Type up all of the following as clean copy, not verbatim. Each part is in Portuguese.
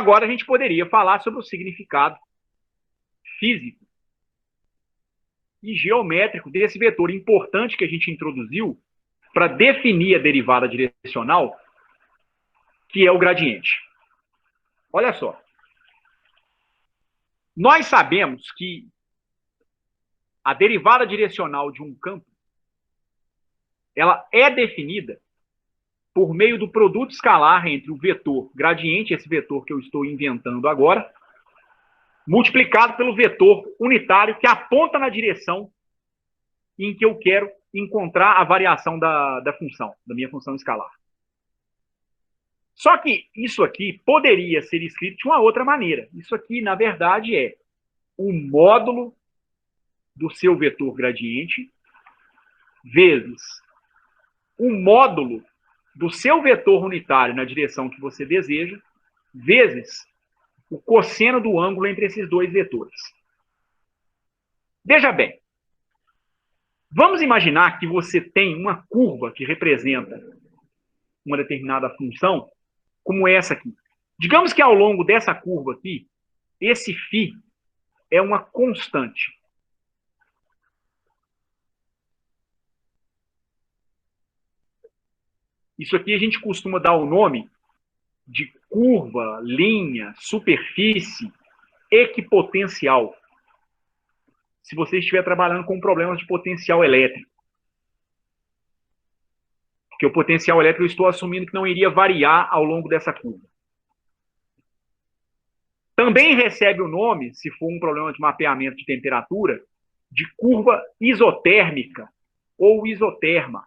agora a gente poderia falar sobre o significado físico e geométrico desse vetor importante que a gente introduziu para definir a derivada direcional, que é o gradiente. Olha só. Nós sabemos que a derivada direcional de um campo ela é definida por meio do produto escalar entre o vetor gradiente, esse vetor que eu estou inventando agora, multiplicado pelo vetor unitário que aponta na direção em que eu quero encontrar a variação da função, da minha função escalar. Só que isso aqui poderia ser escrito de uma outra maneira. Isso aqui, na verdade, é o módulo do seu vetor gradiente vezes o módulo do seu vetor unitário na direção que você deseja, vezes o cosseno do ângulo entre esses dois vetores. Veja bem, vamos imaginar que você tem uma curva que representa uma determinada função, como essa aqui. Digamos que ao longo dessa curva aqui, esse φ é uma constante. Isso aqui a gente costuma dar o nome de curva, linha, superfície, equipotencial. Se você estiver trabalhando com problemas de potencial elétrico. Porque o potencial elétrico eu estou assumindo que não iria variar ao longo dessa curva. Também recebe o nome, se for um problema de mapeamento de temperatura, de curva isotérmica ou isoterma.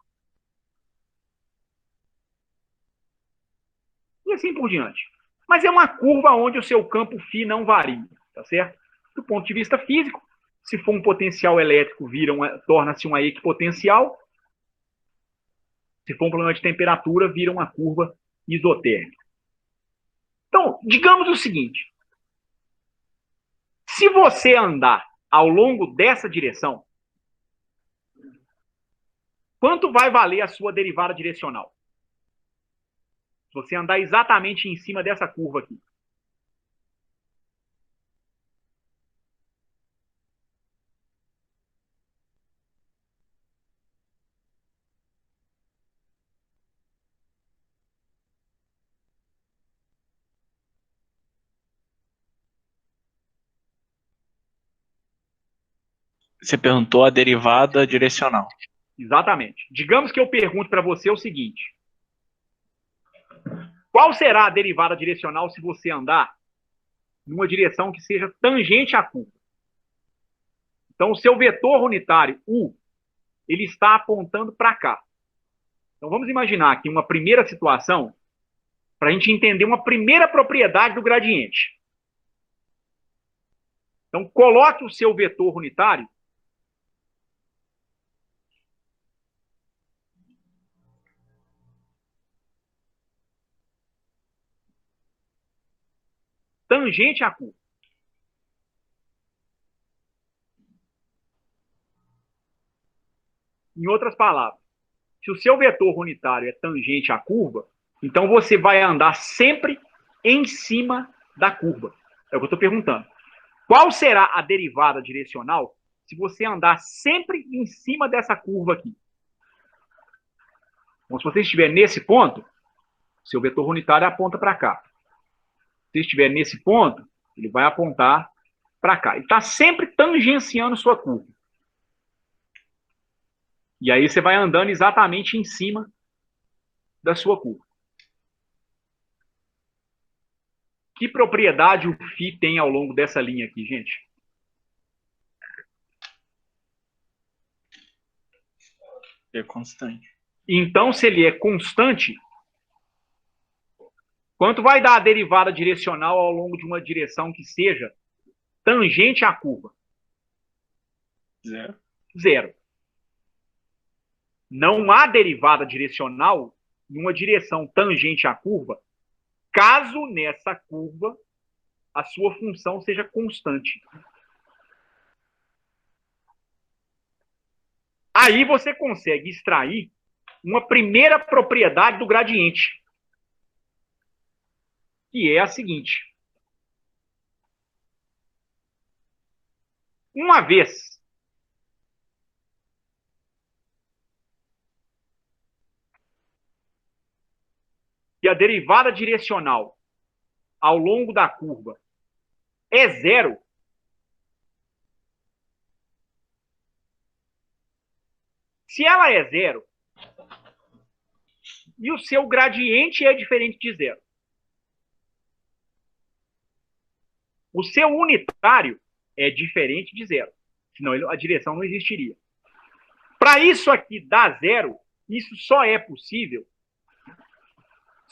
E assim por diante. Mas é uma curva onde o seu campo φ não varia, tá certo? Do ponto de vista físico, se for um potencial elétrico, torna-se uma equipotencial. Se for um problema de temperatura, vira uma curva isotérmica. Então, digamos o seguinte. Se você andar ao longo dessa direção, quanto vai valer a sua derivada direcional? Se você andar exatamente em cima dessa curva aqui. Você perguntou a derivada direcional. Exatamente. Digamos que eu pergunto para você o seguinte. Qual será a derivada direcional se você andar numa direção que seja tangente à curva? Então, o seu vetor unitário, U, ele está apontando para cá. Então, vamos imaginar aqui uma primeira situação para a gente entender uma primeira propriedade do gradiente. Então, coloque o seu vetor unitário tangente à curva. Em outras palavras, se o seu vetor unitário é tangente à curva, então você vai andar sempre em cima da curva. É o que eu estou perguntando. Qual será a derivada direcional se você andar sempre em cima dessa curva aqui? Então, se você estiver nesse ponto, seu vetor unitário aponta para cá. Se estiver nesse ponto, ele vai apontar para cá. Ele está sempre tangenciando sua curva. E aí você vai andando exatamente em cima da sua curva. Que propriedade o φ tem ao longo dessa linha aqui, gente? É constante. Então, se ele é constante, quanto vai dar a derivada direcional ao longo de uma direção que seja tangente à curva? Zero. Zero. Não há derivada direcional numa direção tangente à curva, caso nessa curva a sua função seja constante. Aí você consegue extrair uma primeira propriedade do gradiente, que é a seguinte. Uma vez que a derivada direcional ao longo da curva é zero, se ela é zero e o seu gradiente é diferente de zero, o seu unitário é diferente de zero, senão a direção não existiria. Para isso aqui dar zero, isso só é possível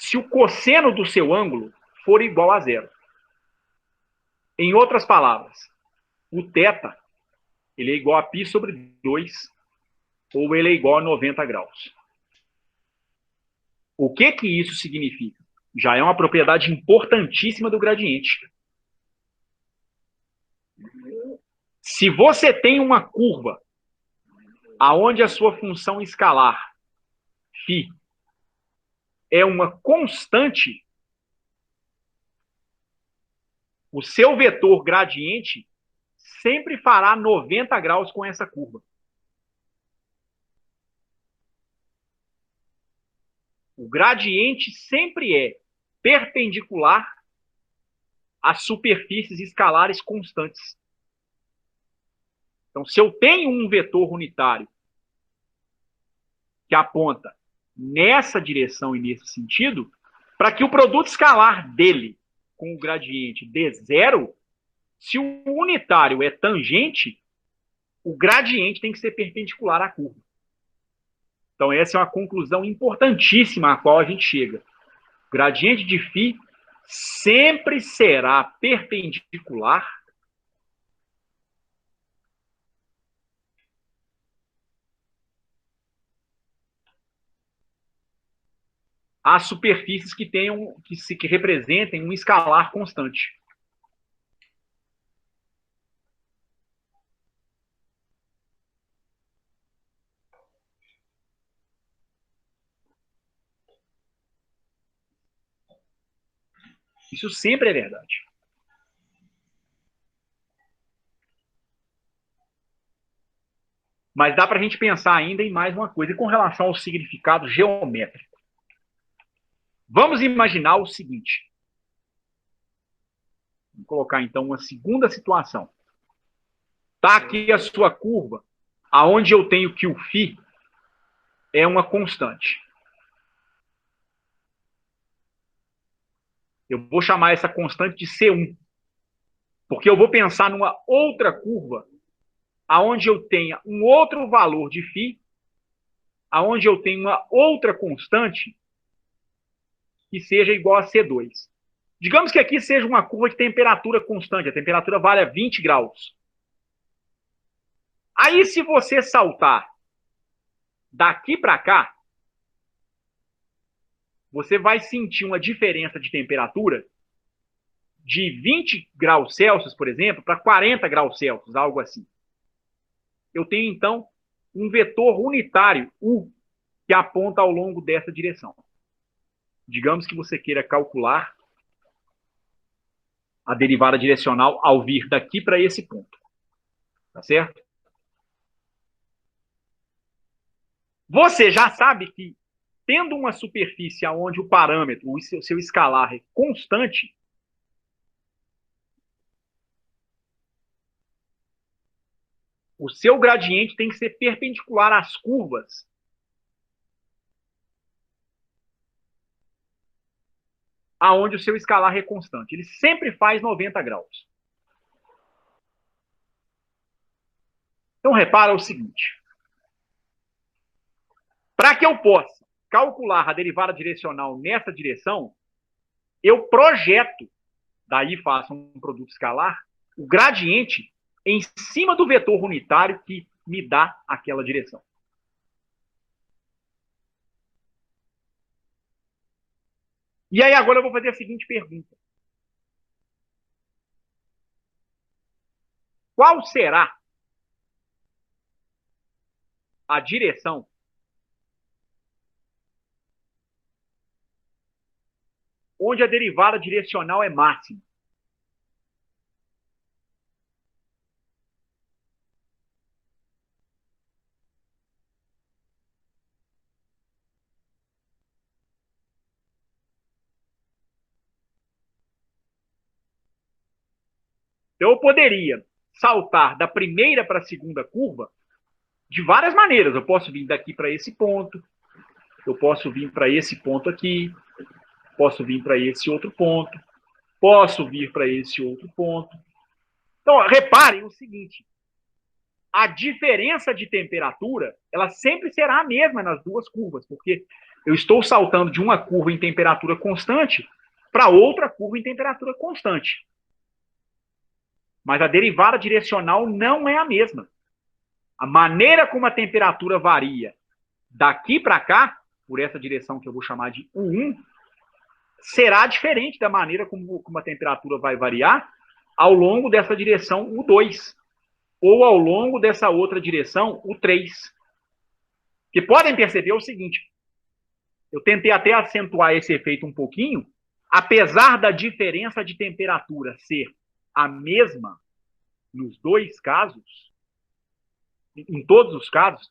se o cosseno do seu ângulo for igual a zero. Em outras palavras, o θ ele é igual a π sobre 2, ou ele é igual a 90 graus. O que que isso significa? Já é uma propriedade importantíssima do gradiente. Se você tem uma curva aonde a sua função escalar φ é uma constante, o seu vetor gradiente sempre fará 90 graus com essa curva. O gradiente sempre é perpendicular às superfícies escalares constantes. Então, se eu tenho um vetor unitário que aponta nessa direção e nesse sentido, para que o produto escalar dele com o gradiente dê zero, se o unitário é tangente, o gradiente tem que ser perpendicular à curva. Então, essa é uma conclusão importantíssima à qual a gente chega. O gradiente de φ sempre será perpendicular às superfícies que tenham que representem um escalar constante. Isso sempre é verdade. Mas dá para a gente pensar ainda em mais uma coisa, e com relação ao significado geométrico. Vamos imaginar o seguinte. Vou colocar, então, uma segunda situação. Está aqui a sua curva, aonde eu tenho que o φ é uma constante. Eu vou chamar essa constante de C1, porque eu vou pensar numa outra curva, aonde eu tenha um outro valor de φ, aonde eu tenho uma outra constante que seja igual a C2. Digamos que aqui seja uma curva de temperatura constante, a temperatura valha 20 graus. Aí, se você saltar daqui para cá, você vai sentir uma diferença de temperatura de 20 graus Celsius, por exemplo, para 40 graus Celsius, algo assim. Eu tenho, então, um vetor unitário, U, que aponta ao longo dessa direção. Digamos que você queira calcular a derivada direcional ao vir daqui para esse ponto. Tá certo? Você já sabe que, tendo uma superfície onde o parâmetro, o seu escalar é constante, o seu gradiente tem que ser perpendicular às curvas aonde o seu escalar é constante. Ele sempre faz 90 graus. Então, repara o seguinte. Para que eu possa calcular a derivada direcional nessa direção, eu projeto, daí faço um produto escalar, o gradiente em cima do vetor unitário que me dá aquela direção. E aí agora eu vou fazer a seguinte pergunta. Qual será a direção onde a derivada direcional é máxima? Então, eu poderia saltar da primeira para a segunda curva de várias maneiras. Eu posso vir daqui para esse ponto, eu posso vir para esse ponto aqui, posso vir para esse outro ponto, posso vir para esse outro ponto. Então, reparem o seguinte, a diferença de temperatura, ela sempre será a mesma nas duas curvas, porque eu estou saltando de uma curva em temperatura constante para outra curva em temperatura constante. Mas a derivada direcional não é a mesma. A maneira como a temperatura varia daqui para cá, por essa direção que eu vou chamar de U1, será diferente da maneira como a temperatura vai variar ao longo dessa direção U2, ou ao longo dessa outra direção U3. Que podem perceber o seguinte, eu tentei até acentuar esse efeito um pouquinho, apesar da diferença de temperatura ser a mesma nos dois casos, em todos os casos,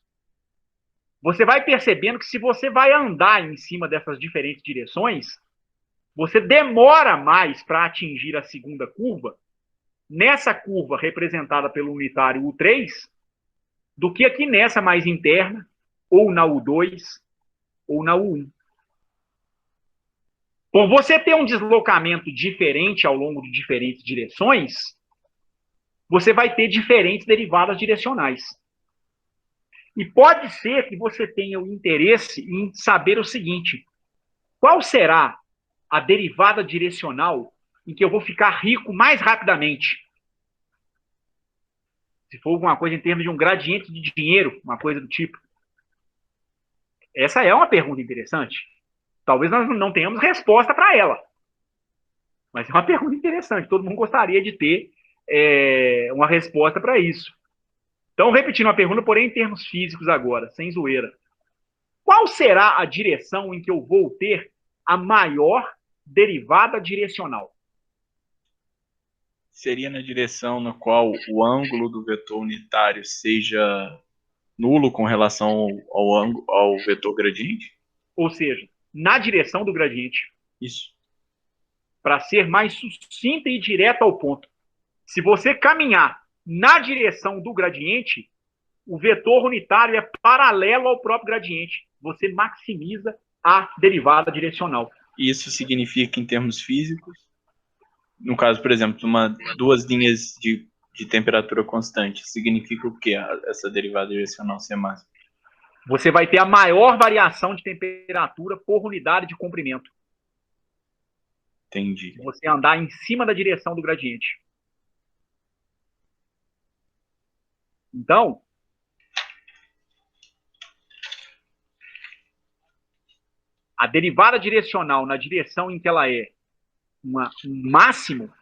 você vai percebendo que se você vai andar em cima dessas diferentes direções, você demora mais para atingir a segunda curva, nessa curva representada pelo unitário U3, do que aqui nessa mais interna, ou na U2, ou na U1. Bom, você ter um deslocamento diferente ao longo de diferentes direções, você vai ter diferentes derivadas direcionais. E pode ser que você tenha o interesse em saber o seguinte, qual será a derivada direcional em que eu vou ficar rico mais rapidamente? Se for alguma coisa em termos de um gradiente de dinheiro, uma coisa do tipo. Essa é uma pergunta interessante. Talvez nós não tenhamos resposta para ela. Mas é uma pergunta interessante. Todo mundo gostaria de ter uma resposta para isso. Então, repetindo a pergunta, porém em termos físicos agora, sem zoeira. Qual será a direção em que eu vou ter a maior derivada direcional? Seria na direção na qual o ângulo do vetor unitário seja nulo com relação ao vetor gradiente? Ou seja, na direção do gradiente. Isso. Para ser mais sucinta e direta ao ponto. Se você caminhar na direção do gradiente, o vetor unitário é paralelo ao próprio gradiente. Você maximiza a derivada direcional. Isso significa, em termos físicos, no caso, por exemplo, duas linhas de temperatura constante, significa o que essa derivada direcional ser máxima? Você vai ter a maior variação de temperatura por unidade de comprimento. Entendi. Se você andar em cima da direção do gradiente. Então, a derivada direcional na direção em que ela é um máximo,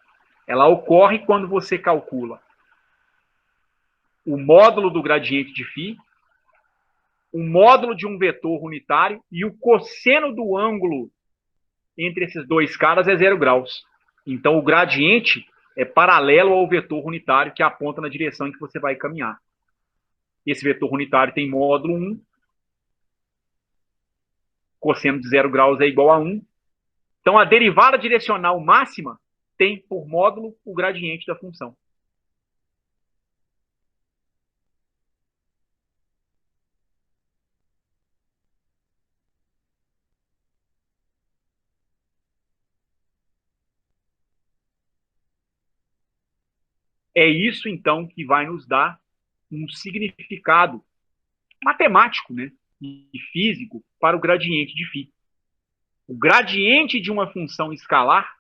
ela ocorre quando você calcula o módulo do gradiente de φ, o módulo de um vetor unitário e o cosseno do ângulo entre esses dois caras é 0 graus. Então, o gradiente é paralelo ao vetor unitário que aponta na direção em que você vai caminhar. Esse vetor unitário tem módulo 1, cosseno de 0 graus é igual a 1. Então, a derivada direcional máxima tem por módulo o gradiente da função. É isso, então, que vai nos dar um significado matemático, né, e físico para o gradiente de φ. O gradiente de uma função escalar,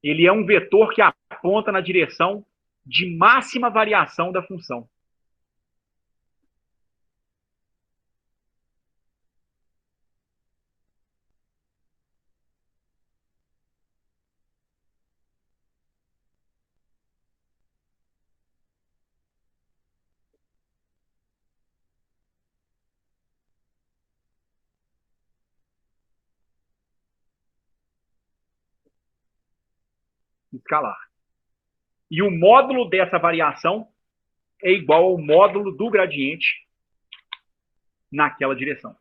ele é um vetor que aponta na direção de máxima variação da função. Escalar. E o módulo dessa variação é igual ao módulo do gradiente naquela direção.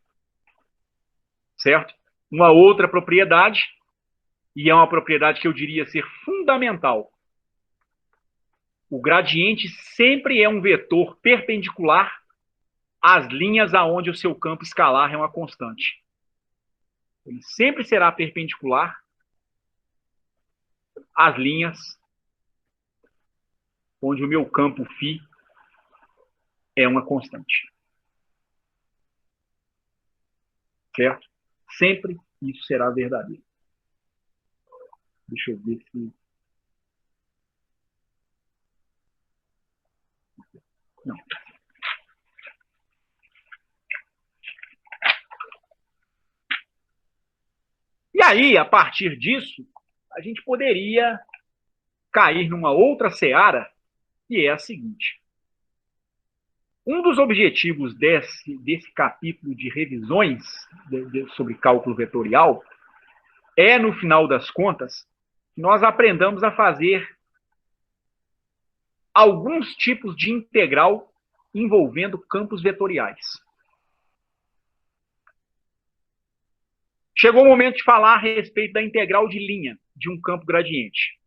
Certo? Uma outra propriedade, e é uma propriedade que eu diria ser fundamental O gradiente sempre é um vetor perpendicular às linhas aonde o seu campo escalar é uma constante. Ele sempre será perpendicular às linhas onde o meu campo φ é uma constante. Certo? Sempre isso será verdadeiro. Deixa eu ver se... Não. E aí, a partir disso, a gente poderia cair numa outra seara, que é a seguinte. Um dos objetivos desse capítulo de revisões sobre cálculo vetorial é, no final das contas, que nós aprendamos a fazer alguns tipos de integral envolvendo campos vetoriais. Chegou o momento de falar a respeito da integral de linha de um campo gradiente.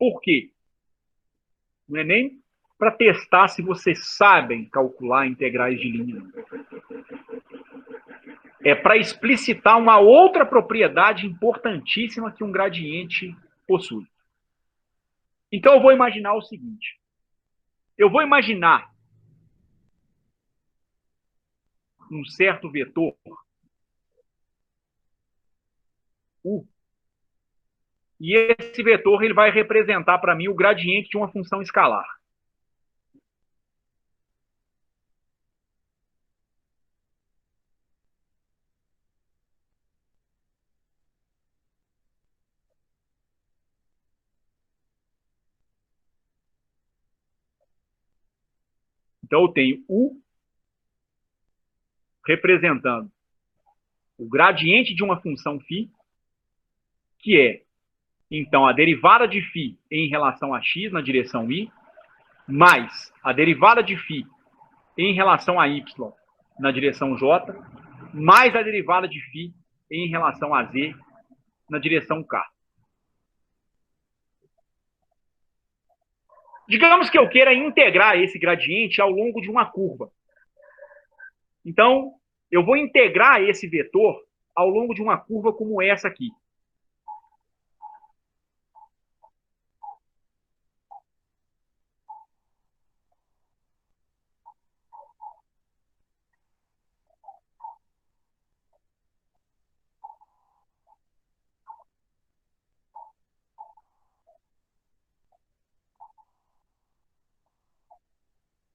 Por quê? Não é nem para testar se vocês sabem calcular integrais de linha. É para explicitar uma outra propriedade importantíssima que um gradiente possui. Então eu vou imaginar o seguinte. Eu vou imaginar um certo vetor U, e esse vetor ele vai representar para mim o gradiente de uma função escalar. Então eu tenho U representando o gradiente de uma função φ, que é, então, a derivada de φ em relação a x na direção y, mais a derivada de φ em relação a y na direção j, mais a derivada de φ em relação a z na direção k. Digamos que eu queira integrar esse gradiente ao longo de uma curva. Então, eu vou integrar esse vetor ao longo de uma curva como essa aqui.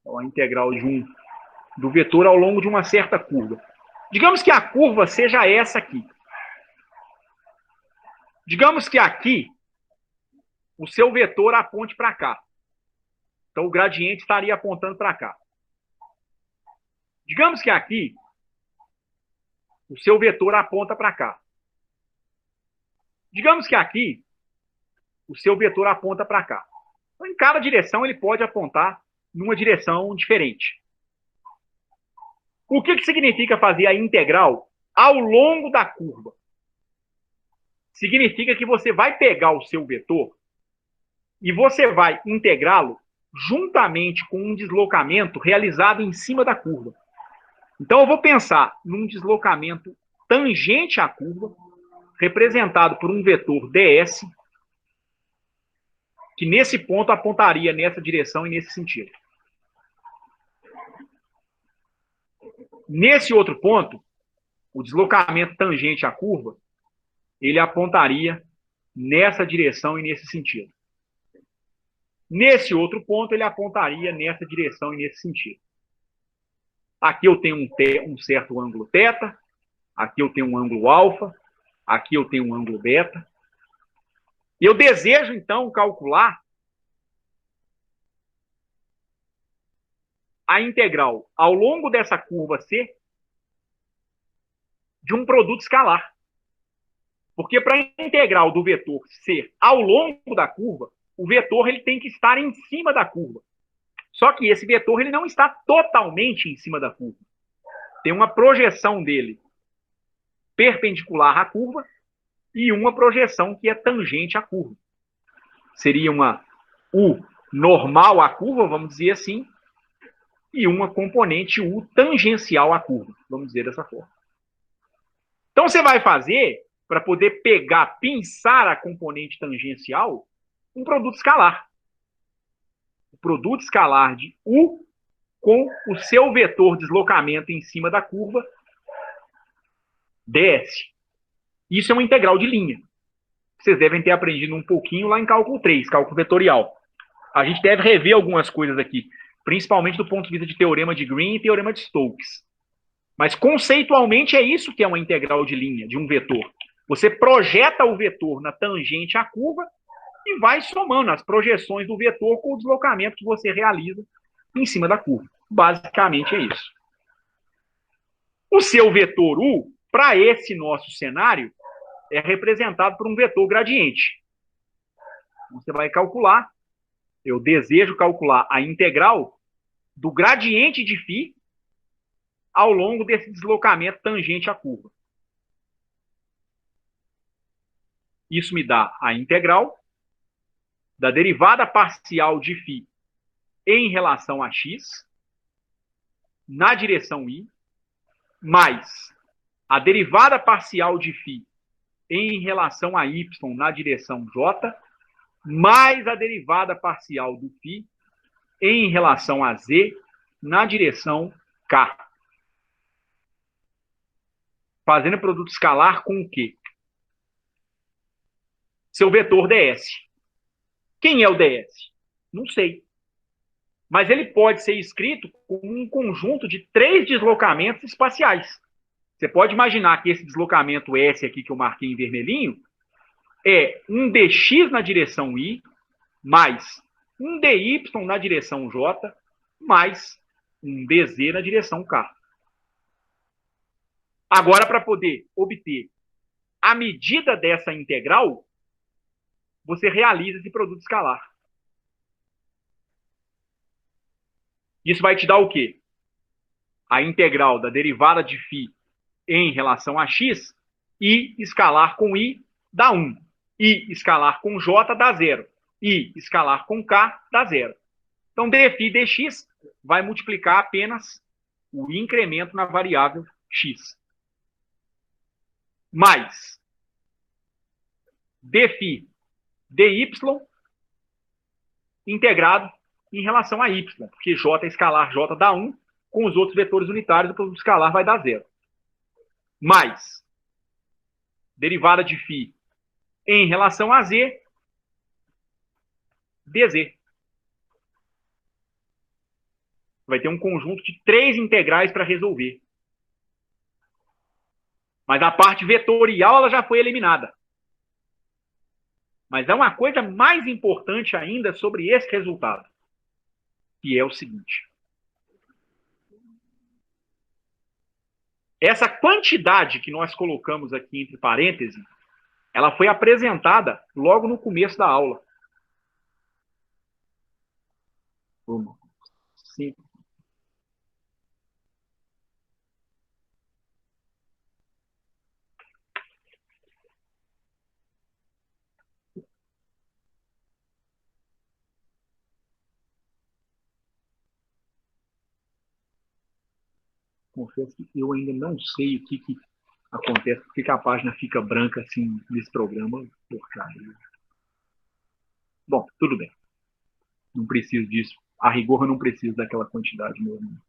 Então, a integral do vetor ao longo de uma certa curva. Digamos que a curva seja essa aqui. Digamos que aqui o seu vetor aponte para cá. Então, o gradiente estaria apontando para cá. Digamos que aqui o seu vetor aponta para cá. Digamos que aqui o seu vetor aponta para cá. Então, em cada direção, ele pode apontar numa direção diferente. O que significa fazer a integral ao longo da curva? Significa que você vai pegar o seu vetor e você vai integrá-lo juntamente com um deslocamento realizado em cima da curva. Então, eu vou pensar num deslocamento tangente à curva, representado por um vetor ds, que nesse ponto apontaria nessa direção e nesse sentido. Nesse outro ponto, o deslocamento tangente à curva, ele apontaria nessa direção e nesse sentido. Nesse outro ponto, ele apontaria nessa direção e nesse sentido. Aqui eu tenho um certo ângulo θ, aqui eu tenho um ângulo alfa, aqui eu tenho um ângulo beta. E eu desejo, então, calcular a integral ao longo dessa curva C de um produto escalar. Porque para a integral do vetor ser ao longo da curva, o vetor ele tem que estar em cima da curva. Só que esse vetor ele não está totalmente em cima da curva. Tem uma projeção dele perpendicular à curva e uma projeção que é tangente à curva. Seria uma U normal à curva, vamos dizer assim, e uma componente U tangencial à curva, vamos dizer dessa forma. Então você vai fazer, para poder pegar, pinçar a componente tangencial, um produto escalar. O produto escalar de U com o seu vetor deslocamento em cima da curva, ds. Isso é uma integral de linha. Vocês devem ter aprendido um pouquinho lá em cálculo 3, cálculo vetorial. A gente deve rever algumas coisas aqui, principalmente do ponto de vista de teorema de Green e teorema de Stokes. Mas conceitualmente é isso que é uma integral de linha, de um vetor. Você projeta o vetor na tangente à curva e vai somando as projeções do vetor com o deslocamento que você realiza em cima da curva. Basicamente é isso. O seu vetor U, para esse nosso cenário, é representado por um vetor gradiente. Então, você vai calcular, eu desejo calcular a integral do gradiente de φ ao longo desse deslocamento tangente à curva. Isso me dá a integral da derivada parcial de φ em relação a x na direção y, mais a derivada parcial de φ em relação a y na direção j, mais a derivada parcial do φ em relação a z na direção k. Fazendo produto escalar com o quê? Seu vetor ds. Quem é o ds? Não sei. Mas ele pode ser escrito como um conjunto de 3 deslocamentos espaciais. Você pode imaginar que esse deslocamento S aqui que eu marquei em vermelhinho é um dx na direção y, mais um dy na direção j, mais um dz na direção k. Agora, para poder obter a medida dessa integral, você realiza esse produto escalar. Isso vai te dar o quê? A integral da derivada de φ em relação a x, i escalar com i dá 1. I escalar com j dá 0. I escalar com k dá 0. Então, dφ dx vai multiplicar apenas o incremento na variável x. Mais dφ dy integrado em relação a y, porque j escalar j dá 1, com os outros vetores unitários o produto escalar vai dar 0. Mais derivada de φ em relação a z, dz. Vai ter um conjunto de 3 integrais para resolver. Mas a parte vetorial ela já foi eliminada. Mas é uma coisa mais importante ainda sobre esse resultado, que é o seguinte. Essa quantidade que nós colocamos aqui entre parênteses, ela foi apresentada logo no começo da aula. 5. Confesso que eu ainda não sei o que acontece, porque a página fica branca assim nesse programa. Porcaria. Bom, tudo bem. Não preciso disso. A rigor, eu não preciso daquela quantidade mesmo.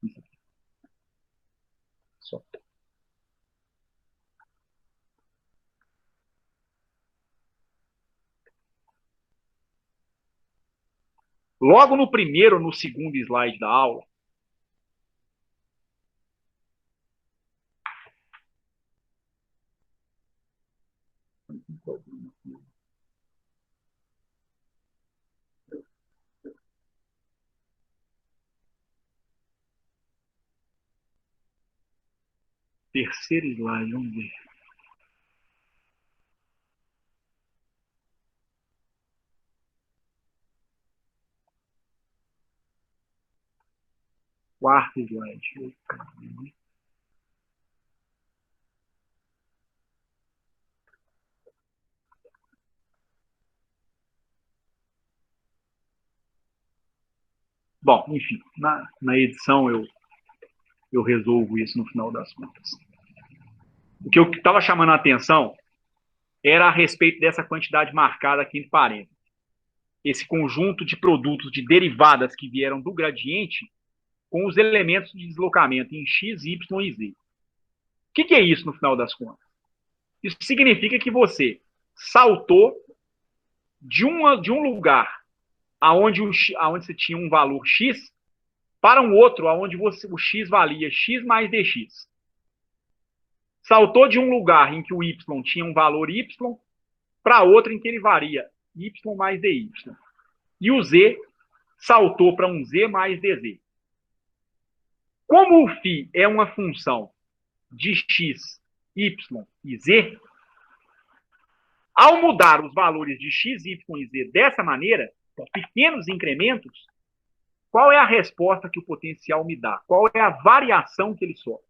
Isso aqui. Só. Logo no primeiro ou no segundo slide da aula, Terceiro slide, vamos ver. Quarto slide. Bom, enfim, na edição eu resolvo isso no final das contas. O que eu estava chamando a atenção era a respeito dessa quantidade marcada aqui entre parênteses. Esse conjunto de produtos de derivadas que vieram do gradiente com os elementos de deslocamento em x, y e z. O que é isso no final das contas? Isso significa que você saltou de um lugar aonde você tinha um valor x para um outro aonde o x valia x mais dx. Saltou de um lugar em que o y tinha um valor y para outro em que ele varia y mais dy. E o z saltou para um z mais dz. Como o φ é uma função de x, y e z, ao mudar os valores de x, y e z dessa maneira, com pequenos incrementos, qual é a resposta que o potencial me dá? Qual é a variação que ele sofre?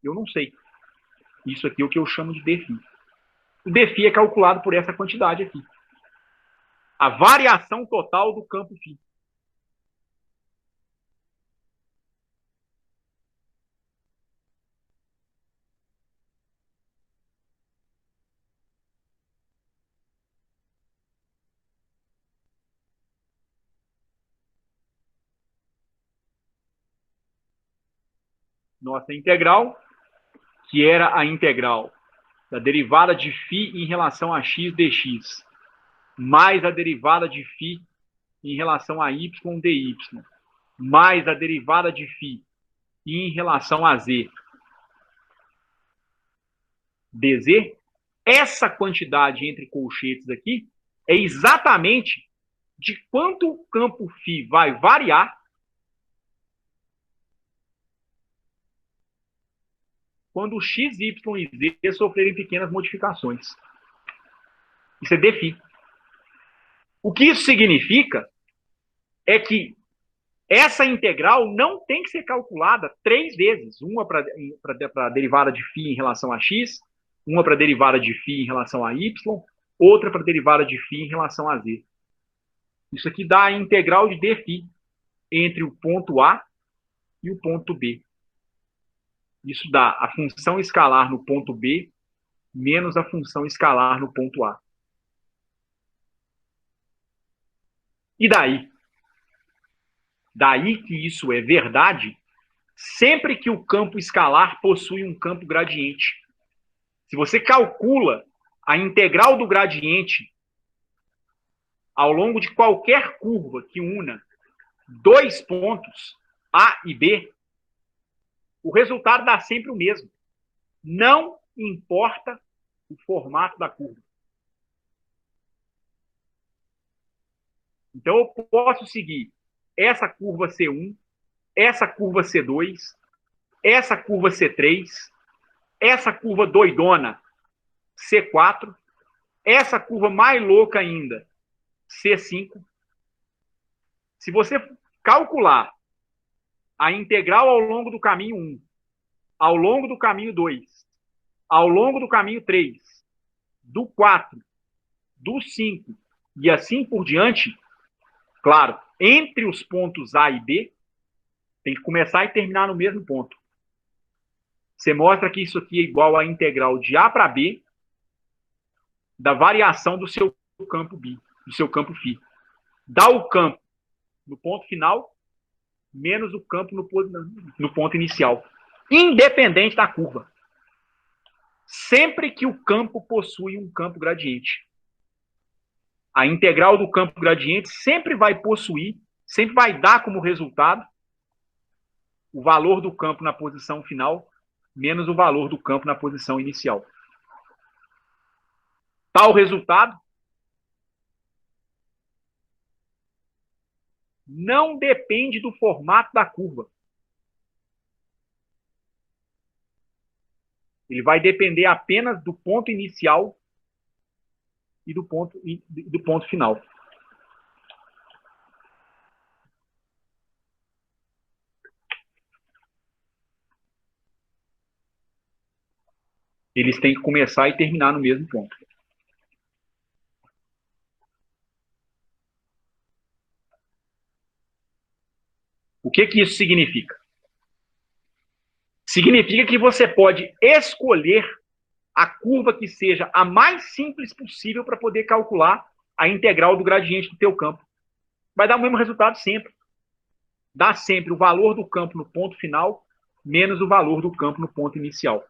Eu não sei. Isso aqui é o que eu chamo de dφ. O dφ é calculado por essa quantidade aqui. A variação total do campo φ. Nossa integral, que era a integral da derivada de φ em relação a x dx, mais a derivada de φ em relação a y dy, mais a derivada de φ em relação a z dz, essa quantidade entre colchetes aqui é exatamente de quanto o campo φ vai variar quando o x, y e z sofrerem pequenas modificações. Isso é dφ. O que isso significa é que essa integral não tem que ser calculada 3 vezes. Uma para a derivada de φ em relação a x, uma para a derivada de φ em relação a y, outra para a derivada de φ em relação a z. Isso aqui dá a integral de dφ entre o ponto A e o ponto B. Isso dá a função escalar no ponto B menos a função escalar no ponto A. E daí? Daí que isso é verdade sempre que o campo escalar possui um campo gradiente. Se você calcula a integral do gradiente ao longo de qualquer curva que una dois pontos, A e B, o resultado dá sempre o mesmo. Não importa o formato da curva. Então, eu posso seguir essa curva C1, essa curva C2, essa curva C3, essa curva doidona C4, essa curva mais louca ainda C5. Se você calcular a integral ao longo do caminho 1, ao longo do caminho 2, ao longo do caminho 3, do 4, do 5 e assim por diante, claro, entre os pontos A e B, tem que começar e terminar no mesmo ponto. Você mostra que isso aqui é igual à integral de A para B da variação do seu campo B, do seu campo φ. Dá o campo no ponto final menos o campo no ponto inicial, independente da curva. Sempre que o campo possui um campo gradiente. A integral do campo gradiente sempre vai possuir, sempre vai dar como resultado o valor do campo na posição final menos o valor do campo na posição inicial. Tal resultado não depende do formato da curva. Ele vai depender apenas do ponto inicial e do ponto final. Eles têm que começar e terminar no mesmo ponto. O que isso significa? Significa que você pode escolher a curva que seja a mais simples possível para poder calcular a integral do gradiente do teu campo. Vai dar o mesmo resultado sempre. Dá sempre o valor do campo no ponto final menos o valor do campo no ponto inicial.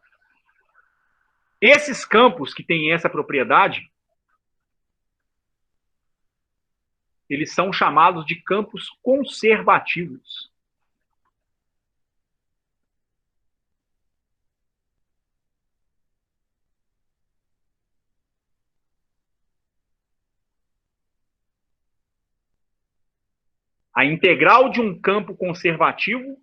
Esses campos que têm essa propriedade, eles são chamados de campos conservativos. A integral de um campo conservativo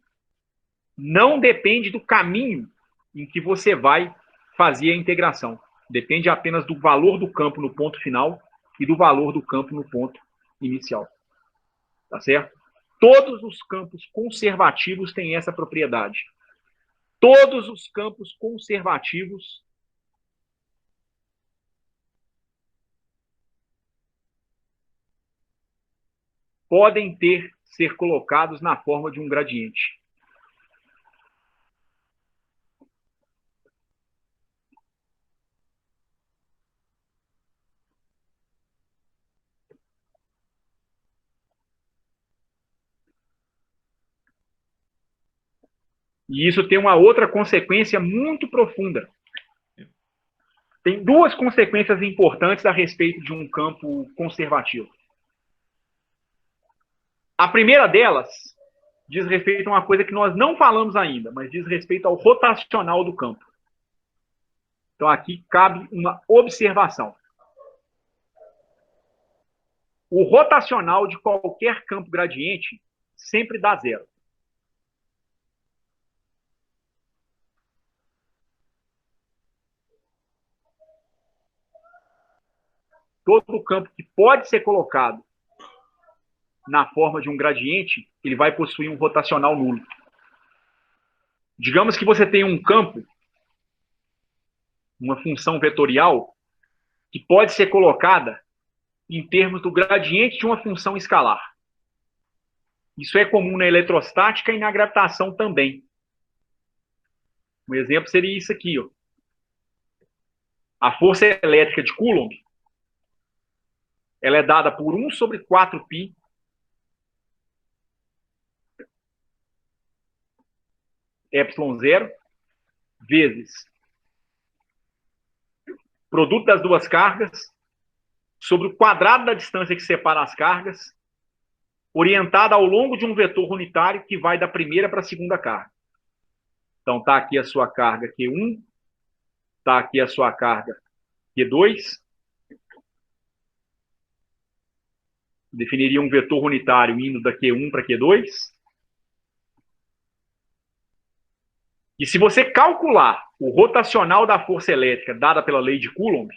não depende do caminho em que você vai fazer a integração. Depende apenas do valor do campo no ponto final e do valor do campo no ponto inicial. Tá certo? Todos os campos conservativos têm essa propriedade. Todos os campos conservativos podem ser colocados na forma de um gradiente. E isso tem uma outra consequência muito profunda. Tem duas consequências importantes a respeito de um campo conservativo. A primeira delas diz respeito a uma coisa que nós não falamos ainda, mas diz respeito ao rotacional do campo. Então aqui cabe uma observação. O rotacional de qualquer campo gradiente sempre dá zero. Todo campo que pode ser colocado na forma de um gradiente, ele vai possuir um rotacional nulo. Digamos que você tem um campo, uma função vetorial, que pode ser colocada em termos do gradiente de uma função escalar. Isso é comum na eletrostática e na gravitação também. Um exemplo seria isso aqui, ó. A força elétrica de Coulomb, ela é dada por 1 sobre 4π ε0 vezes produto das duas cargas sobre o quadrado da distância que separa as cargas, orientada ao longo de um vetor unitário que vai da primeira para a segunda carga. Então está aqui a sua carga Q1, está aqui a sua carga Q2. Definiria um vetor unitário indo da Q1 para Q2. E se você calcular o rotacional da força elétrica dada pela lei de Coulomb,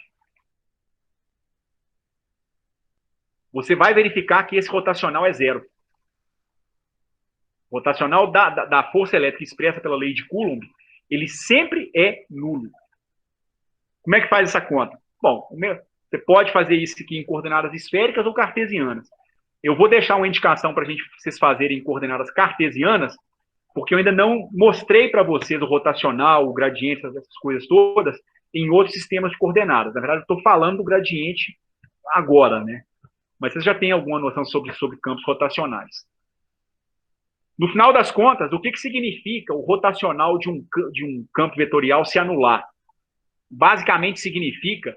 você vai verificar que esse rotacional é zero. O rotacional da força elétrica expressa pela lei de Coulomb, ele sempre é nulo. Como é que faz essa conta? Bom, você pode fazer isso aqui em coordenadas esféricas ou cartesianas. Eu vou deixar uma indicação para vocês fazerem em coordenadas cartesianas, porque eu ainda não mostrei para vocês o rotacional, o gradiente, essas coisas todas, em outros sistemas de coordenadas. Na verdade, eu estou falando do gradiente agora, né? Mas vocês já têm alguma noção sobre campos rotacionais. No final das contas, o que significa o rotacional de um campo vetorial se anular? Basicamente significa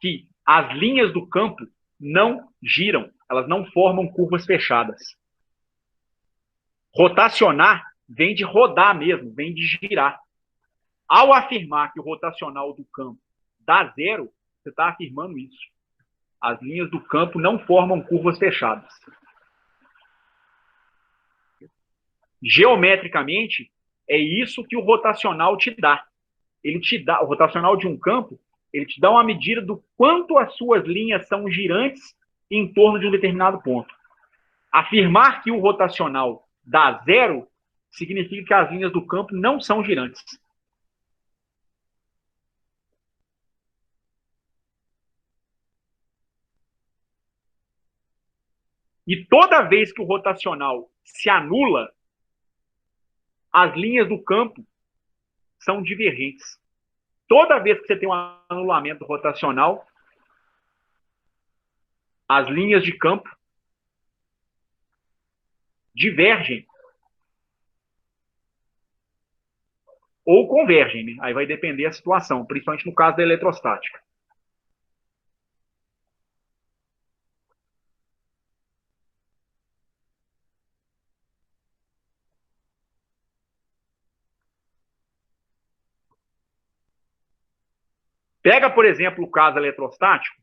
que as linhas do campo não giram, elas não formam curvas fechadas. Rotacionar vem de rodar mesmo, vem de girar. Ao afirmar que o rotacional do campo dá zero, você está afirmando isso. As linhas do campo não formam curvas fechadas. Geometricamente, é isso que o rotacional te dá. ele te dá, o rotacional de um campo, ele te dá uma medida do quanto as suas linhas são girantes em torno de um determinado ponto. Afirmar que o rotacional dá zero significa que as linhas do campo não são girantes. E toda vez que o rotacional se anula, as linhas do campo são divergentes. Toda vez que você tem um anulamento rotacional, as linhas de campo divergem ou convergem, né? Aí vai depender da situação, principalmente no caso da eletrostática. Pega, por exemplo, o caso eletrostático,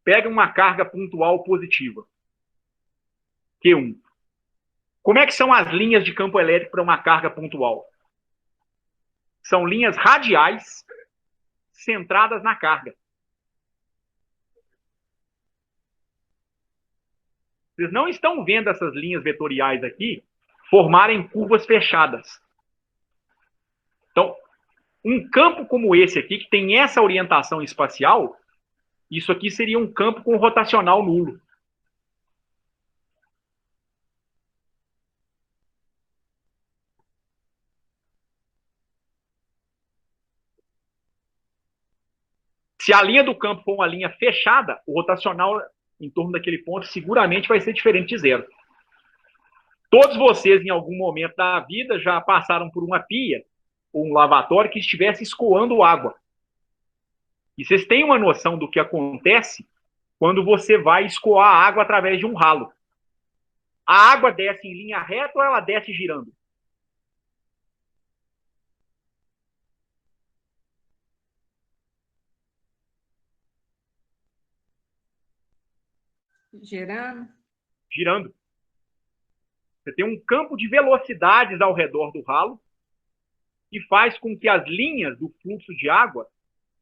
pega uma carga pontual positiva, Q1. Como é que são as linhas de campo elétrico para uma carga pontual? São linhas radiais centradas na carga. Vocês não estão vendo essas linhas vetoriais aqui formarem curvas fechadas. Então, um campo como esse aqui, que tem essa orientação espacial, isso aqui seria um campo com rotacional nulo. Se a linha do campo for uma linha fechada, o rotacional em torno daquele ponto seguramente vai ser diferente de zero. Todos vocês, em algum momento da vida, já passaram por uma pia ou um lavatório que estivesse escoando água. E vocês têm uma noção do que acontece quando você vai escoar a água através de um ralo. A água desce em linha reta ou ela desce girando? Girando? Girando. Você tem um campo de velocidades ao redor do ralo que faz com que as linhas do fluxo de água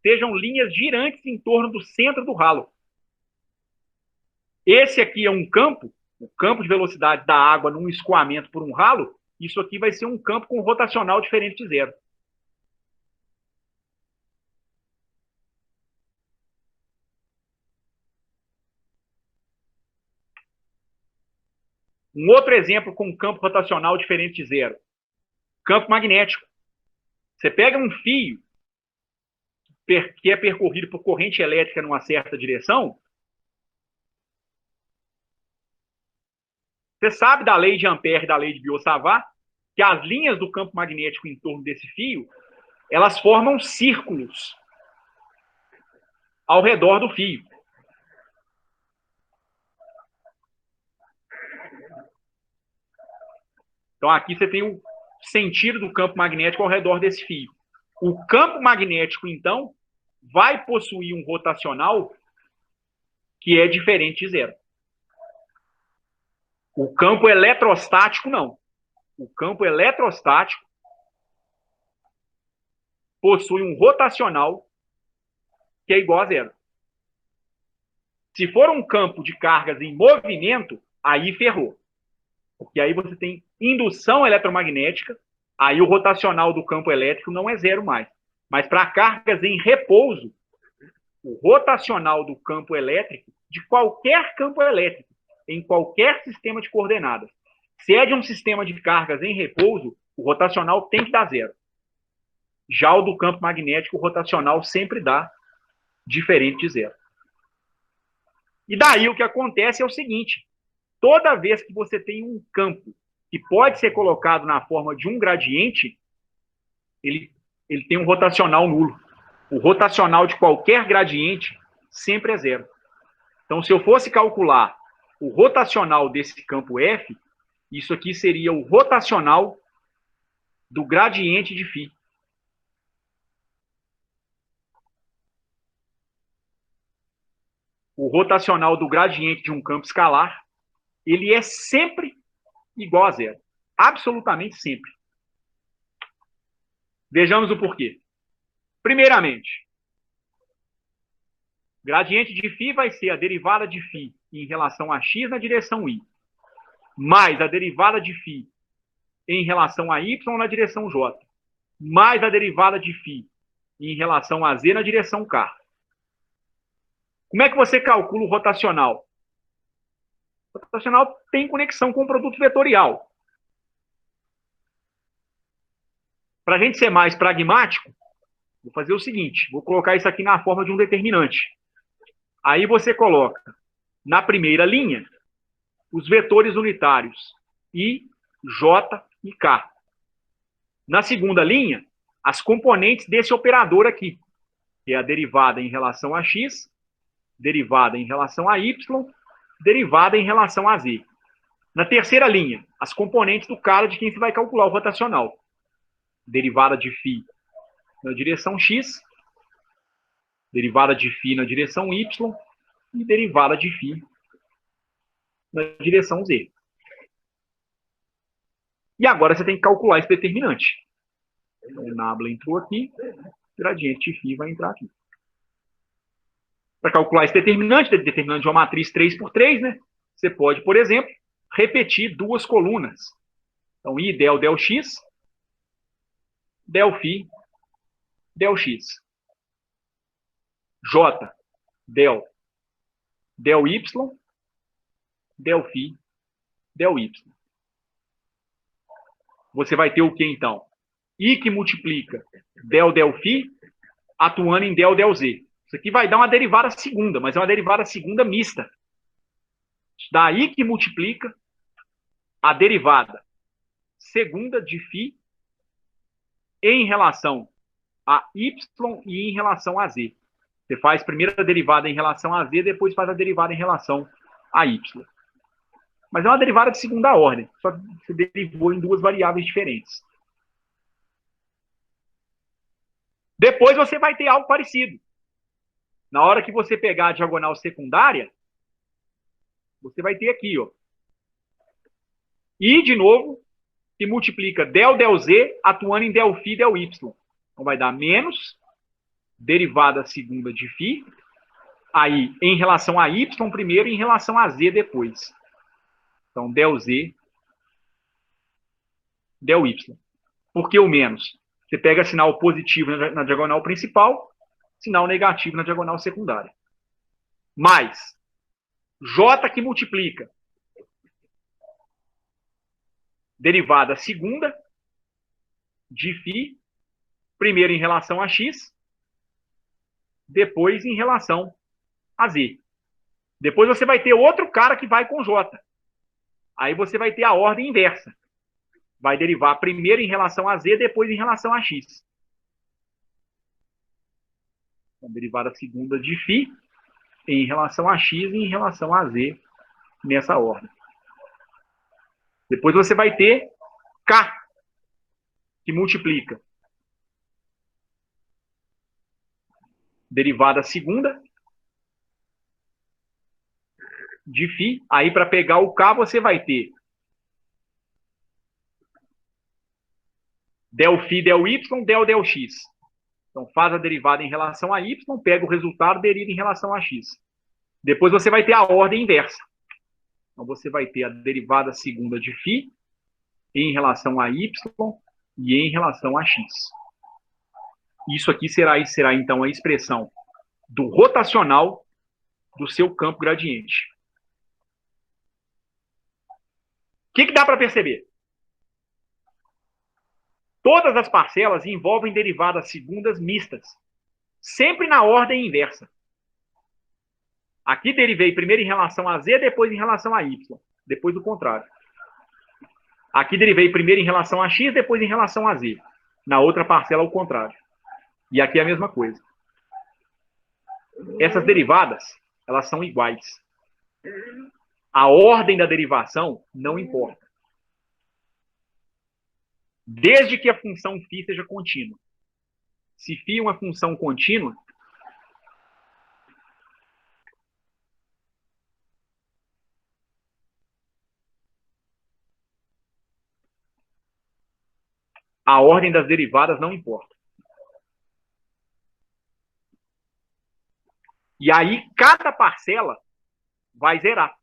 sejam linhas girantes em torno do centro do ralo. Esse aqui é um campo, o campo de velocidade da água num escoamento por um ralo, isso aqui vai ser um campo com rotacional diferente de zero. Um outro exemplo com um campo rotacional diferente de zero. Campo magnético. Você pega um fio que é percorrido por corrente elétrica numa certa direção, você sabe da lei de Ampère e da lei de Biot-Savart, que as linhas do campo magnético em torno desse fio, elas formam círculos ao redor do fio. Então aqui você tem o sentido do campo magnético ao redor desse fio. O campo magnético, então, vai possuir um rotacional que é diferente de zero. O campo eletrostático, não. O campo eletrostático possui um rotacional que é igual a zero. Se for um campo de cargas em movimento, aí ferrou. Porque aí você tem indução eletromagnética, aí o rotacional do campo elétrico não é zero mais. Mas para cargas em repouso, o rotacional do campo elétrico, de qualquer campo elétrico, em qualquer sistema de coordenadas, se é de um sistema de cargas em repouso, o rotacional tem que dar zero. Já o do campo magnético, o rotacional sempre dá diferente de zero. E daí o que acontece é o seguinte: toda vez que você tem um campo que pode ser colocado na forma de um gradiente, ele tem um rotacional nulo. O rotacional de qualquer gradiente sempre é zero. Então, se eu fosse calcular o rotacional desse campo F, isso aqui seria o rotacional do gradiente de φ. O rotacional do gradiente de um campo escalar, ele é sempre igual a zero. Absolutamente sempre. Vejamos o porquê. Primeiramente, gradiente de φ vai ser a derivada de φ em relação a x na direção y, mais a derivada de φ em relação a y na direção j, mais a derivada de φ em relação a z na direção k. Como é que você calcula o rotacional? O rotacional tem conexão com o produto vetorial. Para a gente ser mais pragmático, vou fazer o seguinte, vou colocar isso aqui na forma de um determinante. Aí você coloca na primeira linha os vetores unitários I, J e K. Na segunda linha, as componentes desse operador aqui, que é a derivada em relação a x, derivada em relação a y, derivada em relação a z. Na terceira linha, as componentes do cara de quem se vai calcular o rotacional. Derivada de φ na direção x, derivada de φ na direção y e derivada de φ na direção z. E agora você tem que calcular esse determinante. O nabla entrou aqui, gradiente de φ vai entrar aqui. Para calcular esse determinante de uma matriz 3 por 3, né, você pode, por exemplo, repetir duas colunas. Então, I del del x, del φ, del x. J del del y, del φ, del y. Você vai ter o que, então? I que multiplica del del φ atuando em del del z. Isso aqui vai dar uma derivada segunda, mas é uma derivada segunda mista. Daí que multiplica a derivada segunda de φ em relação a y e em relação a z. Você faz primeiro a derivada em relação a z, depois faz a derivada em relação a y. Mas é uma derivada de segunda ordem, só que você derivou em duas variáveis diferentes. Depois você vai ter algo parecido. Na hora que você pegar a diagonal secundária, você vai ter aqui, ó. I, de novo, que multiplica del del z atuando em del φ del y. Então vai dar menos derivada segunda de φ, aí em relação a y primeiro e em relação a z depois. Então, del z, del y. Por que o menos? Você pega sinal positivo na diagonal principal, sinal negativo na diagonal secundária. Mais j que multiplica derivada segunda de φ, primeiro em relação a x, depois em relação a z. Depois você vai ter outro cara que vai com j. Aí você vai ter a ordem inversa. Vai derivar primeiro em relação a z, depois em relação a x. Então, derivada segunda de φ em relação a x e em relação a z nessa ordem. Depois você vai ter k, que multiplica derivada segunda de φ. Aí, para pegar o k, você vai ter del φ del y, del del x. Então, faz a derivada em relação a y, pega o resultado, deriva em relação a x. Depois você vai ter a ordem inversa. Então, você vai ter a derivada segunda de φ em relação a y e em relação a x. Isso aqui será então, a expressão do rotacional do seu campo gradiente. O que dá para perceber? Todas as parcelas envolvem derivadas segundas mistas, sempre na ordem inversa. Aqui derivei primeiro em relação a z, depois em relação a y, depois do contrário. Aqui derivei primeiro em relação a x, depois em relação a z. Na outra parcela, o contrário. E aqui é a mesma coisa. Essas derivadas, elas são iguais. A ordem da derivação não importa. Desde que a função φ seja contínua. Se φ é uma função contínua, A ordem das derivadas não importa. E aí, cada parcela vai zerar.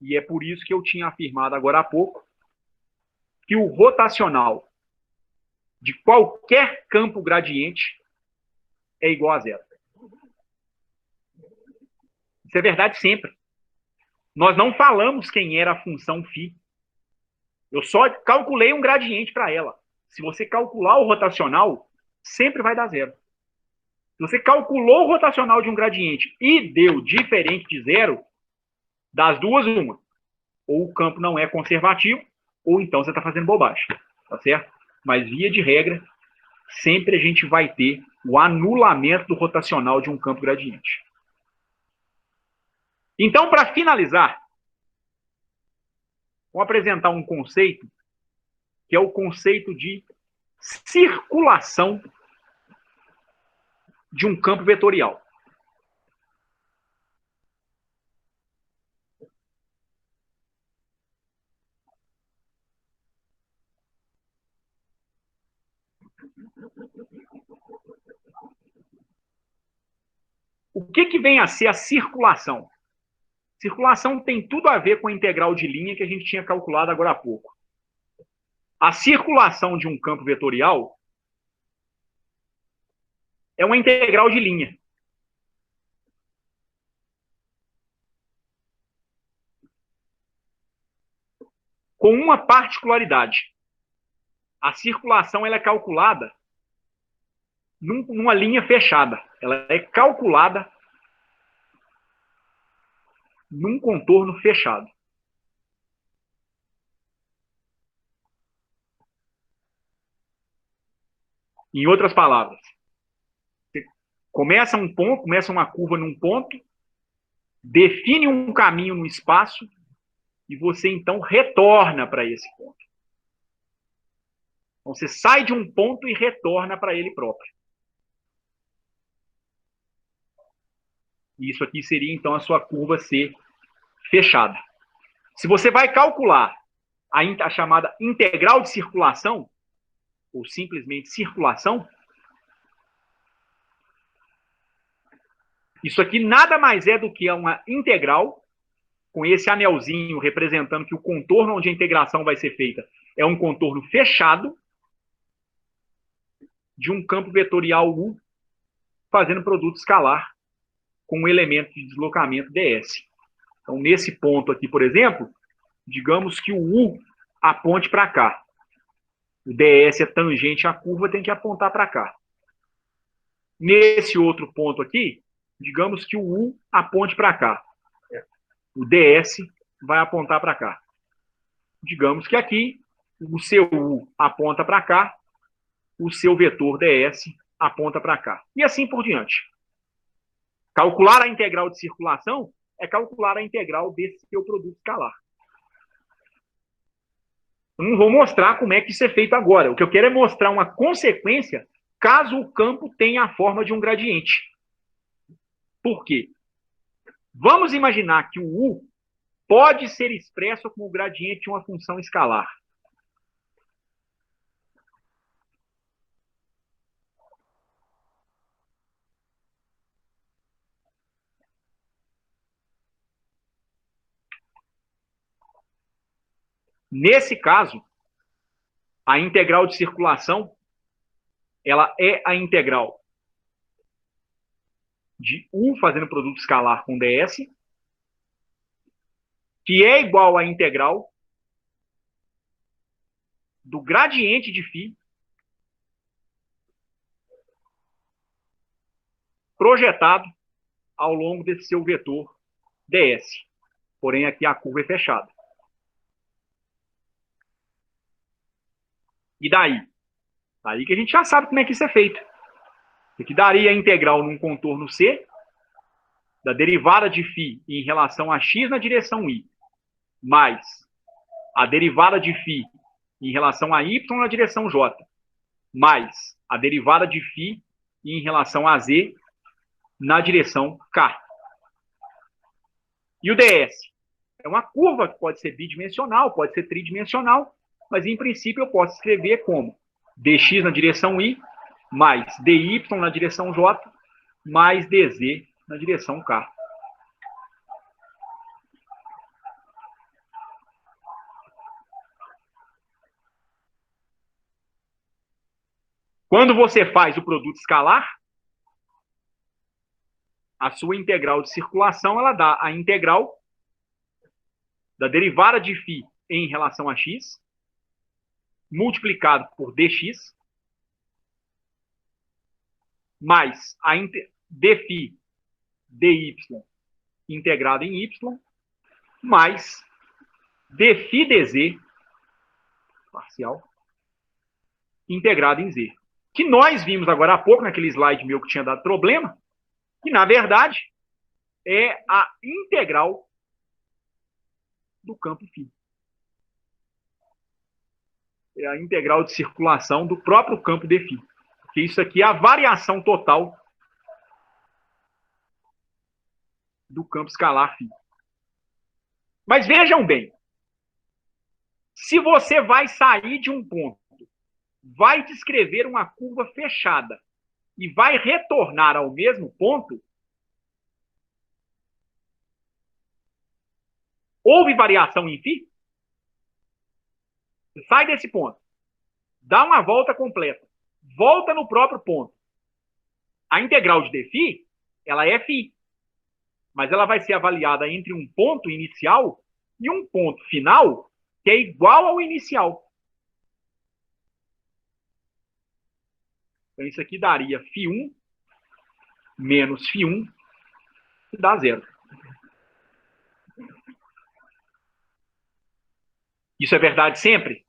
E é por isso que eu tinha afirmado agora há pouco que o rotacional de qualquer campo gradiente é igual a zero. Isso é verdade sempre. Nós não falamos quem era a função φ. Eu só calculei um gradiente para ela. Se você calcular o rotacional, sempre vai dar zero. Se você calculou o rotacional de um gradiente e deu diferente de zero, das duas, uma. Ou o campo não é conservativo, ou então você está fazendo bobagem. Tá certo? Mas, via de regra, sempre a gente vai ter o anulamento do rotacional de um campo gradiente. Então, para finalizar, vou apresentar um conceito, que é o conceito de circulação de um campo vetorial. O que vem a ser a circulação? Circulação tem tudo a ver com a integral de linha que a gente tinha calculado agora há pouco. A circulação de um campo vetorial é uma integral de linha. Com uma particularidade. A circulação ela é calculada numa linha fechada. Ela é calculada num contorno fechado. Em outras palavras, você começa um ponto, começa uma curva num ponto, define um caminho no espaço e você então retorna para esse ponto. Então você sai de um ponto e retorna para ele próprio. Isso aqui seria então a sua curva ser fechada. Se você vai calcular a chamada integral de circulação, ou simplesmente circulação, isso aqui nada mais é do que uma integral, com esse anelzinho representando que o contorno onde a integração vai ser feita é um contorno fechado de um campo vetorial U fazendo produto escalar com um elemento de deslocamento ds. Então, nesse ponto aqui, por exemplo, digamos que o U aponte para cá. O ds é tangente à curva, tem que apontar para cá. Nesse outro ponto aqui, digamos que o U aponte para cá. O ds vai apontar para cá. Digamos que aqui o seu U aponta para cá, o seu vetor ds aponta para cá. E assim por diante. Calcular a integral de circulação é calcular a integral desse seu produto escalar. Eu não vou mostrar como é que isso é feito agora. O que eu quero é mostrar uma consequência caso o campo tenha a forma de um gradiente. Por quê? Vamos imaginar que o U pode ser expresso como o gradiente de uma função escalar. Nesse caso, a integral de circulação ela é a integral de U fazendo produto escalar com ds, que é igual à integral do gradiente de φ projetado ao longo desse seu vetor ds. Porém, aqui a curva é fechada. E daí? Daí que a gente já sabe como é que isso é feito. Isso aqui daria a integral num contorno C, da derivada de φ em relação a x na direção y, mais a derivada de φ em relação a y na direção j, mais a derivada de φ em relação a z na direção k. E o ds? É uma curva que pode ser bidimensional, pode ser tridimensional, mas em princípio eu posso escrever como dx na direção y, mais dy na direção j, mais dz na direção k. Quando você faz o produto escalar, a sua integral de circulação, ela dá a integral da derivada de φ em relação a x, multiplicado por dx, mais a dφ dy integrado em y, mais dφ dz, parcial, integrado em z. Que nós vimos agora há pouco, naquele slide meu que tinha dado problema, que, na verdade, é a integral do campo φ. É a integral de circulação do próprio campo de φ. Porque isso aqui é a variação total do campo escalar φ. Mas vejam bem, se você vai sair de um ponto, vai descrever uma curva fechada e vai retornar ao mesmo ponto, houve variação em φ? Você sai desse ponto, dá uma volta completa, volta no próprio ponto. A integral de dφ, ela é φ, mas ela vai ser avaliada entre um ponto inicial e um ponto final que é igual ao inicial. Então, isso aqui daria φ1 menos φ1, que dá zero. Isso é verdade sempre?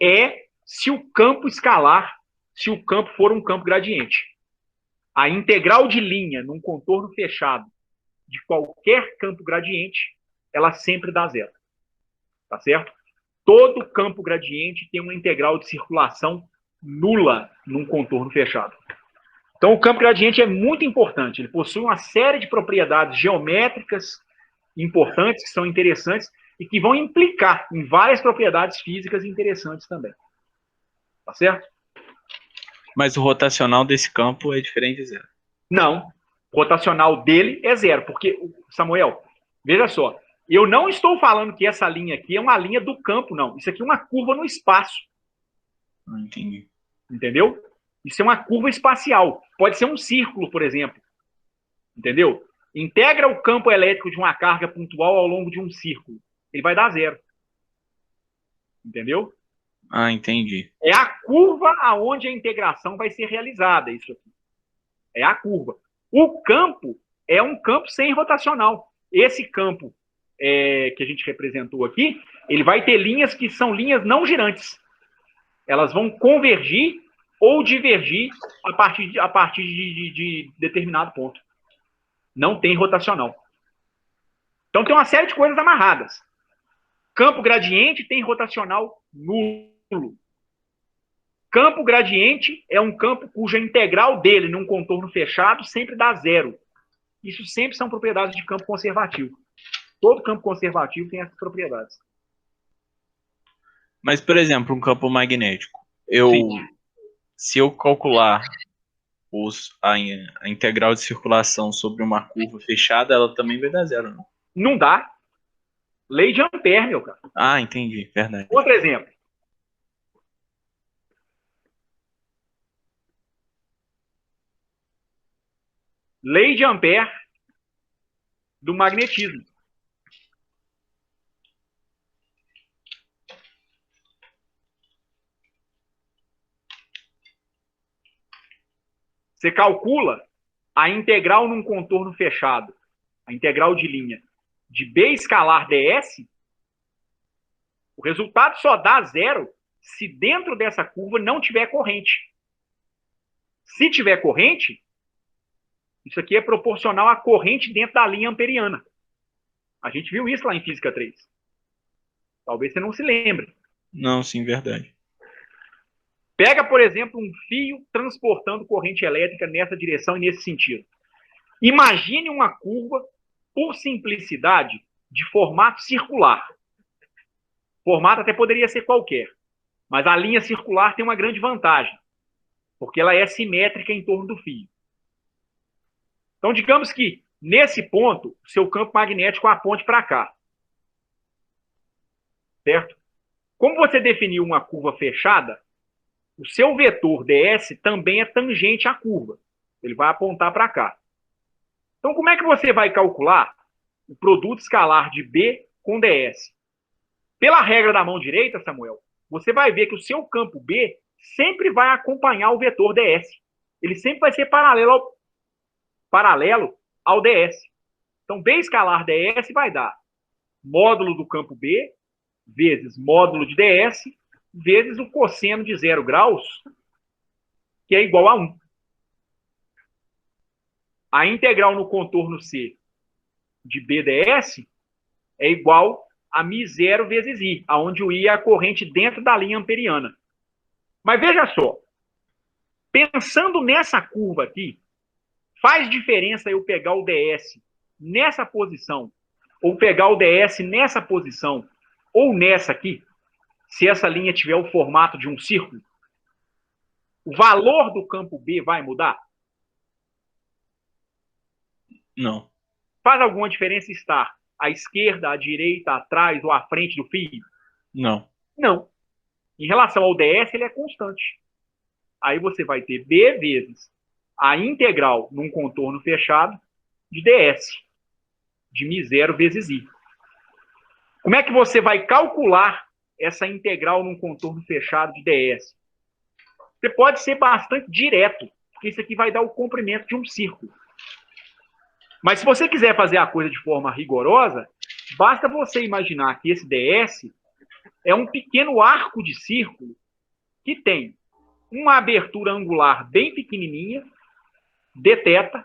É se o campo escalar, se o campo for um campo gradiente. A integral de linha num contorno fechado de qualquer campo gradiente, ela sempre dá zero. Tá certo? Todo campo gradiente tem uma integral de circulação nula num contorno fechado. Então, o campo gradiente é muito importante. Ele possui uma série de propriedades geométricas importantes, que são interessantes, e que vão implicar em várias propriedades físicas interessantes também. Tá certo? Mas o rotacional desse campo é diferente de zero. Não. O rotacional dele é zero. Porque, Samuel, veja só, eu não estou falando que essa linha aqui é uma linha do campo, não. Isso aqui é uma curva no espaço. Não entendi. Entendeu? Isso é uma curva espacial. Pode ser um círculo, por exemplo. Entendeu? Integra o campo elétrico de uma carga pontual ao longo de um círculo. Ele vai dar zero. Entendeu? Ah, entendi. É a curva aonde a integração vai ser realizada. Isso aqui. É a curva. O campo é um campo sem rotacional. Esse campo que a gente representou aqui, ele vai ter linhas que são linhas não girantes. Elas vão convergir ou divergir a partir de determinado ponto. Não tem rotacional. Então tem uma série de coisas amarradas. Campo gradiente tem rotacional nulo. Campo gradiente é um campo cuja integral dele num contorno fechado sempre dá zero. Isso sempre são propriedades de campo conservativo. Todo campo conservativo tem essas propriedades. Mas, por exemplo, um campo magnético. Se eu calcular a integral de circulação sobre uma curva fechada, ela também vai dar zero, não? Não dá. Lei de Ampère, meu cara. Ah, entendi. Verdade. Outro exemplo. Lei de Ampère do magnetismo. Você calcula a integral num contorno fechado, a integral de linha de B escalar ds, o resultado só dá zero se dentro dessa curva não tiver corrente. Se tiver corrente, isso aqui é proporcional à corrente dentro da linha amperiana. A gente viu isso lá em Física 3. Talvez você não se lembre. Não, sim, verdade. Pega, por exemplo, um fio transportando corrente elétrica nessa direção e nesse sentido. Imagine uma curva, por simplicidade, de formato circular. O formato até poderia ser qualquer, mas a linha circular tem uma grande vantagem, porque ela é simétrica em torno do fio. Então, digamos que, nesse ponto, o seu campo magnético aponte para cá. Certo? Como você definiu uma curva fechada, o seu vetor ds também é tangente à curva. Ele vai apontar para cá. Então, como é que você vai calcular o produto escalar de B com ds? Pela regra da mão direita, Samuel, você vai ver que o seu campo B sempre vai acompanhar o vetor ds. Ele sempre vai ser paralelo ao ds. Então, B escalar ds vai dar módulo do campo B vezes módulo de ds vezes o cosseno de 0 graus, que é igual a 1. A integral no contorno C de BDS é igual a μ0 vezes I, onde o I é a corrente dentro da linha amperiana. Mas veja só, pensando nessa curva aqui, faz diferença eu pegar o ds nessa posição, ou pegar o ds nessa posição, ou nessa aqui, se essa linha tiver o formato de um círculo? O valor do campo B vai mudar? Não. Faz alguma diferença estar à esquerda, à direita, atrás ou à frente do fio? Não. Não. Em relação ao ds, ele é constante. Aí você vai ter B vezes a integral num contorno fechado de ds, de μ0 vezes I. Como é que você vai calcular essa integral num contorno fechado de ds? Você pode ser bastante direto, porque isso aqui vai dar o comprimento de um círculo. Mas se você quiser fazer a coisa de forma rigorosa, basta você imaginar que esse ds é um pequeno arco de círculo que tem uma abertura angular bem pequenininha, dθ,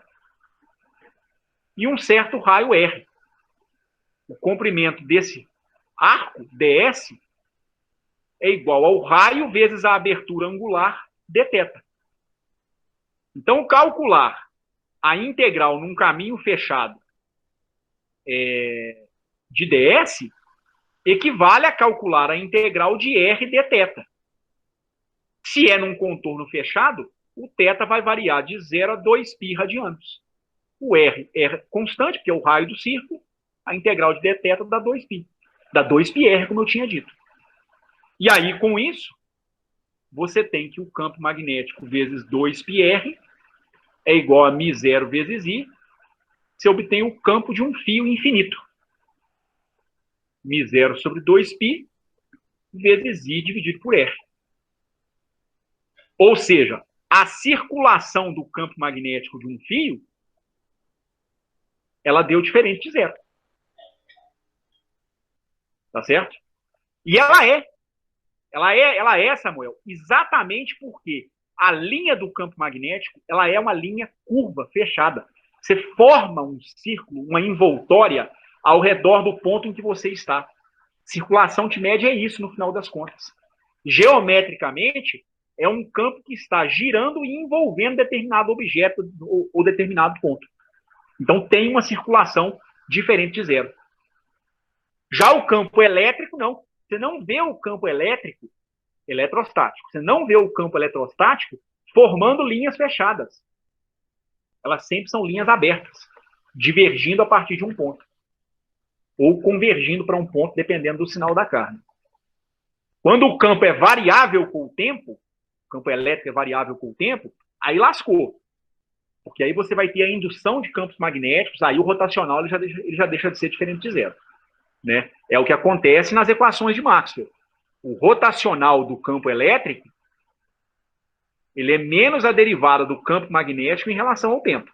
e um certo raio R. O comprimento desse arco, ds, é igual ao raio vezes a abertura angular, dθ. Então, calcular a integral num caminho fechado de ds equivale a calcular a integral de R dθ. Se é num contorno fechado, o θ vai variar de 0 a 2π radianos. O R é constante, porque é o raio do círculo, a integral de dθ dá 2π. Dá 2πr, como eu tinha dito. E aí, com isso, você tem que o campo magnético vezes 2πr é igual a μ0 vezes I. Você obtém o campo de um fio infinito. μ0 sobre 2π vezes I dividido por R. Ou seja, a circulação do campo magnético de um fio, ela deu diferente de zero. Tá certo? E ela é, Samuel, exatamente porque a linha do campo magnético, ela é uma linha curva, fechada. Você forma um círculo, uma envoltória ao redor do ponto em que você está. Circulação de média é isso, no final das contas. Geometricamente, é um campo que está girando e envolvendo determinado objeto ou determinado ponto. Então, tem uma circulação diferente de zero. Já o campo elétrico, não. Você não vê o campo elétrico eletrostático. Você não vê o campo eletrostático formando linhas fechadas. Elas sempre são linhas abertas, divergindo a partir de um ponto. Ou convergindo para um ponto, dependendo do sinal da carne. Quando o campo é variável com o tempo, o campo elétrico é variável com o tempo, aí lascou. Porque aí você vai ter a indução de campos magnéticos, aí o rotacional ele já deixa de ser diferente de zero. Né? É o que acontece nas equações de Maxwell. O rotacional do campo elétrico, ele é menos a derivada do campo magnético em relação ao tempo.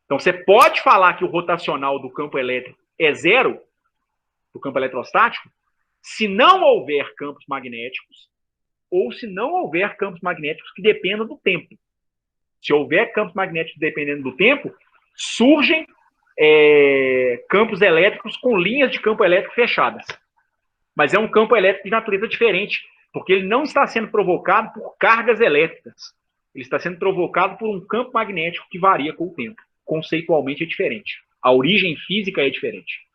Então, você pode falar que o rotacional do campo elétrico é zero, do campo eletrostático, se não houver campos magnéticos, ou se não houver campos magnéticos que dependam do tempo. Se houver campos magnéticos dependendo do tempo, surgem campos elétricos com linhas de campo elétrico fechadas. Mas é um campo elétrico de natureza diferente, porque ele não está sendo provocado por cargas elétricas. Ele está sendo provocado por um campo magnético que varia com o tempo. Conceitualmente é diferente. A origem física é diferente.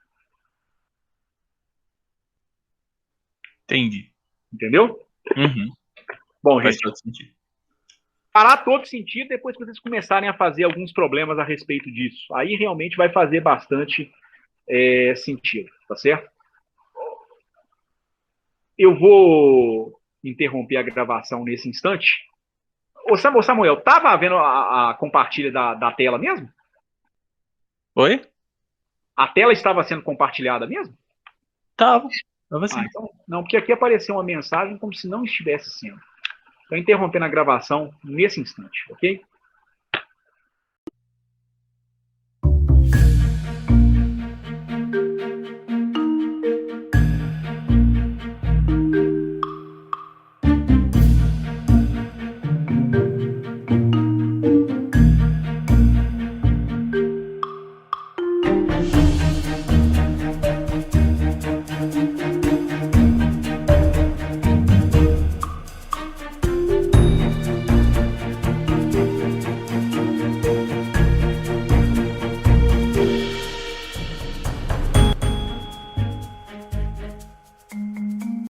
Entendi. Entendeu? Uhum. Bom, Faz gente, todo sentido. fará todo sentido depois que vocês começarem a fazer alguns problemas a respeito disso. Aí realmente vai fazer bastante sentido, tá certo? Eu vou interromper a gravação nesse instante. Ô Samuel, tava vendo a compartilha da tela mesmo? Oi? A tela estava sendo compartilhada mesmo? Tava. Tava sim. Então, não, porque aqui apareceu uma mensagem como se não estivesse sendo. Estou interrompendo a gravação nesse instante, ok?